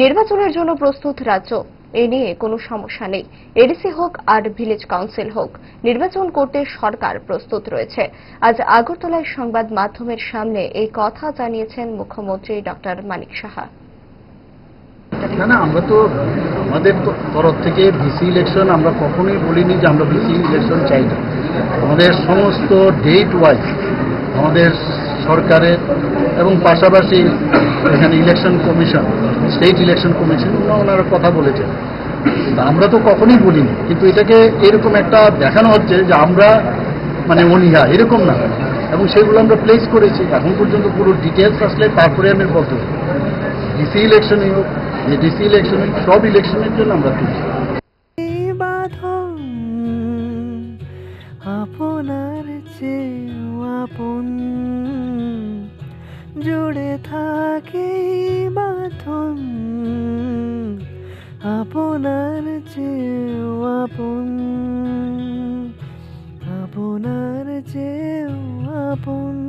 নির্বাচনের জন্য প্রস্তুত রাজ্য, এ নিয়ে কোনো সমস্যা নেই। এডিসি হোক আর ভিলেজ কাউন্সিল হোক, নির্বাচন করতে সরকার প্রস্তুত রয়েছে। আজ আগরতলায় সংবাদ মাধ্যমের সামনে এই কথা জানিয়েছেন মুখ্যমন্ত্রী ডক্টর মানিক সাহা। না, আমরা তো আমাদের তরফ থেকে ভিসি ইলেকশন আমরা কখনোই বলিনি যে আমরা ভিসি ইলেকশন চাই না। আমাদের সমস্ত ডেট ওয়াইজ আমাদের সরকারের এবং পাশাপাশি এখানে election commission, state election commission ওনারা কথা বলেছেন। আমরা তো কখনোই বলিনি, কিন্তু এটাকে এরকম একটা দেখানো হচ্ছে যে আমরা মানে অনীহা, এরকম না। এবং সেগুলো আমরা প্লেস করেছি। এখন পর্যন্ত পুরো ডিটেলস আসলে তারপরে আমি বলতে পারি। ডিসি ইলেকশনই হোক, ডিসি ইলেকশনে, সব ইলেকশনের জন্য আমরা তুলছি। আপনার চেয়েও আপন জুড়ে থাকে বাঁধন, আপনার চেয়েও আপন, আপনার চেয়েও আপন।